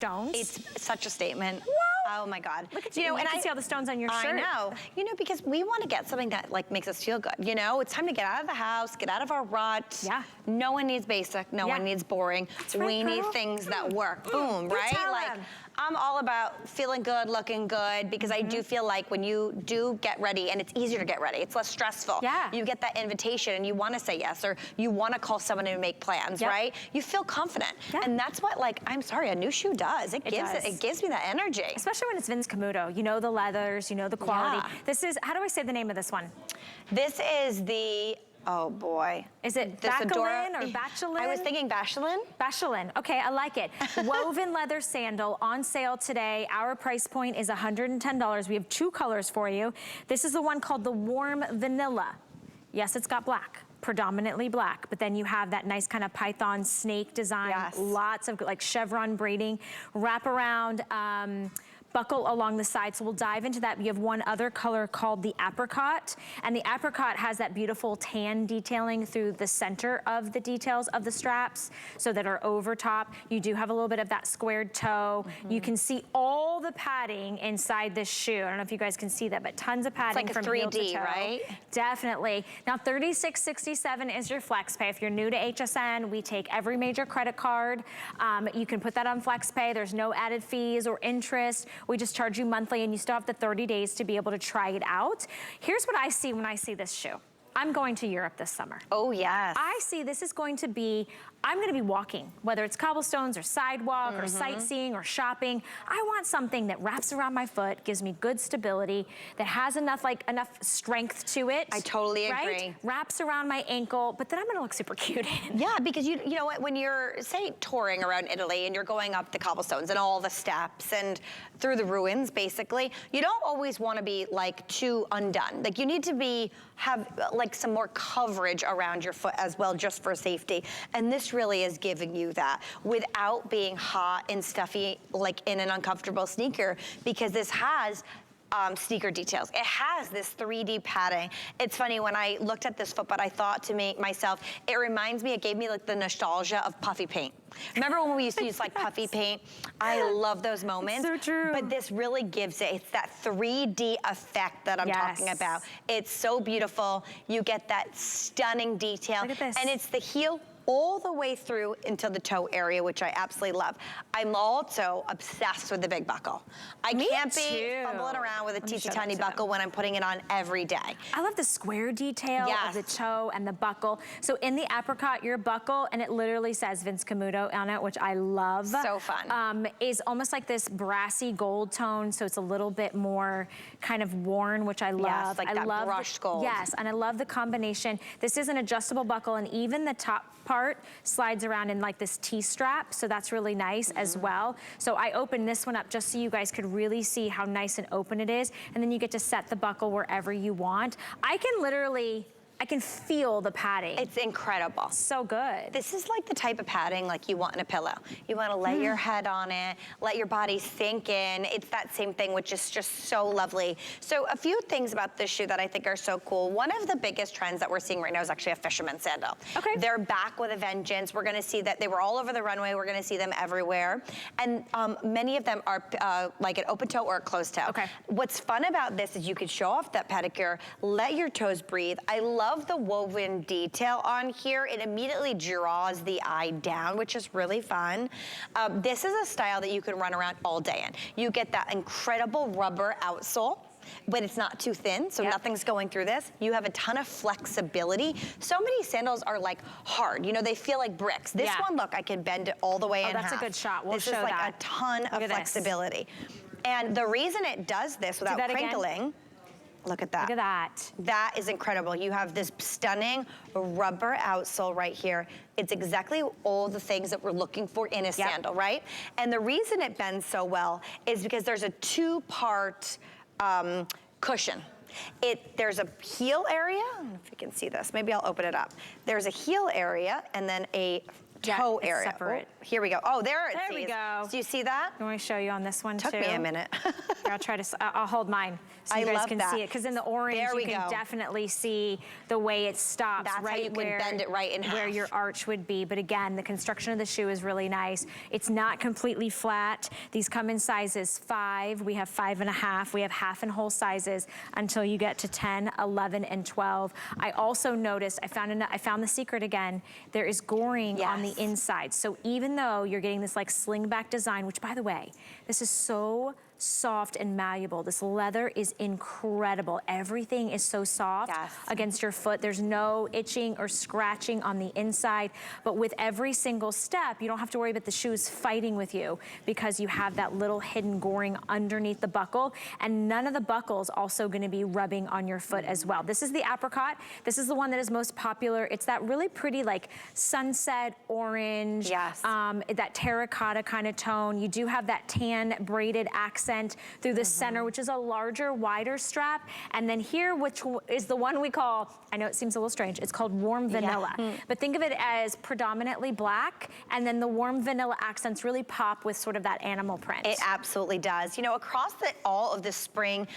Stones. It's such a statement. Whoa. Oh my God. Look at you. I can see all the stones on your shirt. I know. You know, because we want to get something that like makes us feel good. You know, it's time to get out of the house, get out of our rut. Yeah. No one needs basic. No one needs boring. We need things that work. Boom, right? Like, I'm all about feeling good, looking good, because I do feel like when you do get ready, and it's easier to get ready, it's less stressful. Yeah. You get that invitation and you want to say yes, or you want to call someone and make plans, right? You feel confident. Yeah. And that's what, like, I'm sorry, a new shoe does. It gives me that energy. Especially when it's Vince Camuto. You know the leathers, you know the quality. Yeah. This is, how do I say the name of this one? This is the, oh boy. Is it Bachelen or Bachelen? I was thinking Bachelen. Bachelen, okay, I like it. Woven leather sandal on sale today. Our price point is $110. We have 2 colors for you. This is the one called the Warm Vanilla. Yes, it's got black. Predominantly black, but then you have that nice kind of python snake design, lots of like chevron braiding, wrap around, buckle along the side. So we'll dive into that. We have one other color called the apricot, and the apricot has that beautiful tan detailing through the center of the details of the straps, so that are over top. You do have a little bit of that squared toe. You can see all the padding inside this shoe. I don't know if you guys can see that, but tons of padding from heel to toe. It's like a 3D, right? Definitely. Now $36.67 is your flex pay. If you're new to HSN, we take every major credit card. You can put that on flex pay. There's no added fees or interest. We just charge you monthly, and you still have the 30 days to be able to try it out. Here's what I see when I see this shoe. I'm going to Europe this summer. Oh, yes. I see this is going to be, I'm going to be walking, whether it's cobblestones or sidewalk or sightseeing or shopping. I want something that wraps around my foot, gives me good stability, that has enough strength to it. I totally agree. Wraps around my ankle, but then I'm going to look super cute in. Yeah, because you know what, when you're, say, touring around Italy and you're going up the cobblestones and all the steps and through the ruins, basically, you don't always want to be like too undone. Like you need to have like some more coverage around your foot as well, just for safety. And this really is giving you that without being hot and stuffy, like in an uncomfortable sneaker, because this has sneaker details. It has this 3D padding. It's funny, when I looked at this foot, but I thought to myself, it reminds me, it gave me like the nostalgia of puffy paint. Remember when we used to use like puffy paint? I love those moments. It's so true. But this really gives it's that 3D effect that I'm talking about. It's so beautiful. You get that stunning detail. Look at this. And it's the heel all the way through into the toe area, which I absolutely love. I'm also obsessed with the big buckle. I can't be fumbling around with a teensy tiny buckle when I'm putting it on every day. I love the square detail of the toe and the buckle. So in the apricot, your buckle, and it literally says Vince Camuto on it, which I love. So fun. Is almost like this brassy gold tone, so it's a little bit more kind of worn, which I love. Yes, like that brushed gold. Yes, and I love the combination. This is an adjustable buckle, and even the top part slides around in like this T-strap, so that's really nice as well. So I opened this one up just so you guys could really see how nice and open it is, and then you get to set the buckle wherever you want. I can feel the padding. It's incredible. So good. This is like the type of padding like you want in a pillow. You want to lay your head on it, let your body sink in. It's that same thing, which is just so lovely. So a few things about this shoe that I think are so cool. One of the biggest trends that we're seeing right now is actually a fisherman sandal. Okay. They're back with a vengeance. We're going to see that they were all over the runway. We're going to see them everywhere. And many of them are like an open toe or a closed toe. Okay. What's fun about this is you can show off that pedicure, let your toes breathe. I love the woven detail on here. It immediately draws the eye down, which is really fun. This is a style that you can run around all day in. You get that incredible rubber outsole, but it's not too thin, so nothing's going through this. You have a ton of flexibility. So many sandals are like hard, you know, they feel like bricks. This one, look, I can bend it all the way in half. Oh, that's a good shot. We'll show that. This is like a ton of flexibility. And the reason it does this without crinkling, look at that. Look at that. That is incredible. You have this stunning rubber outsole right here. It's exactly all the things that we're looking for in a sandal, right? And the reason it bends so well is because there's a 2-part cushion. There's a heel area. I don't know if you can see this. Maybe I'll open it up. There's a heel area and then a toe area. Separate. Oh, here we go. Oh, there it is. There we go. Do you see that? I want to show you on this one too. Took me a minute. Here, I'll try to, I'll hold mine so you guys can see it. Because in the orange, you can definitely see the way it stops. That's right how you where, can bend it right in half. where your arch would be. But again, the construction of the shoe is really nice. It's not completely flat. These come in sizes 5. We have 5.5. We have half and whole sizes until you get to 10, 11, and 12. I also noticed, I found the secret again. There is goring on the inside. So even though you're getting this like slingback design, which by the way, this is so soft and malleable. This leather is incredible. Everything is so soft against your foot. There's no itching or scratching on the inside. But with every single step, you don't have to worry about the shoes fighting with you because you have that little hidden goring underneath the buckle. And none of the buckles also going to be rubbing on your foot as well. This is the apricot. This is the one that is most popular. It's that really pretty like sunset orange, that terracotta kind of tone. You do have that tan braided accent through the center, which is a larger, wider strap. And then here, which is the one we call, I know it seems a little strange, it's called warm vanilla. But think of it as predominantly black, and then the warm vanilla accents really pop with sort of that animal print. It absolutely does. You know, across all of the spring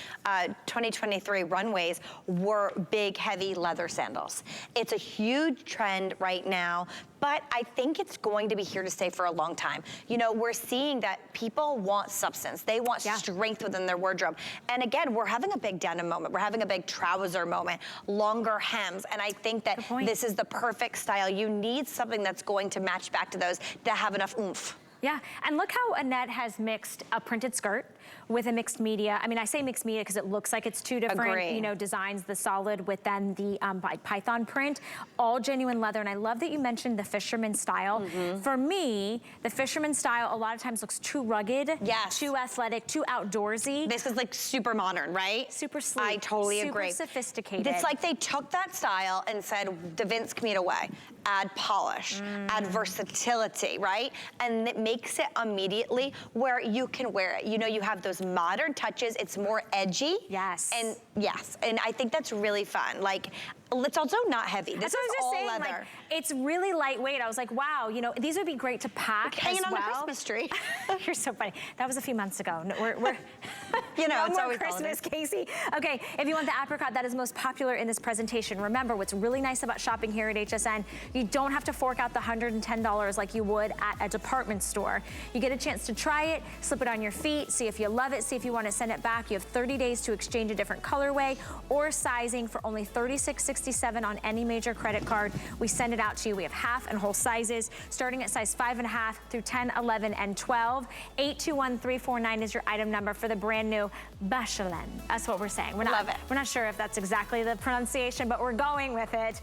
2023 runways were big, heavy leather sandals. It's a huge trend right now, but I think it's going to be here to stay for a long time. You know, we're seeing that people want substance. They want strength within their wardrobe. And again, we're having a big denim moment. We're having a big trouser moment, longer hems. And I think that this is the perfect style. You need something that's going to match back to those that have enough oomph. Yeah, and look how Annette has mixed a printed skirt with a mixed media. I mean, I say mixed media because it looks like it's two different, you know, designs, the solid with then the python print, all genuine leather. And I love that you mentioned the fisherman style. For me, the fisherman style a lot of times looks too rugged, too athletic, too outdoorsy. This is like super modern, right? Super sleek. I totally agree. Super sophisticated. It's like they took that style and said, the Vince Camuto way, add polish, add versatility, right? And it makes it immediately where you can wear it. You know, you have those modern touches. It's more edgy. And and I think that's really fun. Like, it's also not heavy. This is all leather. Like, it's really lightweight. I was like, wow, you know, these would be great to pack hanging on a Christmas tree. You're so funny. That was a few months ago. No, we're you know, no it's more always Christmas, Casey. Okay, if you want the apricot, that is most popular in this presentation. Remember, what's really nice about shopping here at HSN, you don't have to fork out the $110 like you would at a department store. You get a chance to try it, slip it on your feet, see if you love it, see if you want to send it back. You have 30 days to exchange a different colorway or sizing for only $36.67 on any major credit card. We send it out to you. We have half and whole sizes, starting at size 5.5 through 10, 11, and 12. 821349 is your item number for the brand new Bachelen. That's what we're saying. We're not sure if that's exactly the pronunciation, but we're going with it.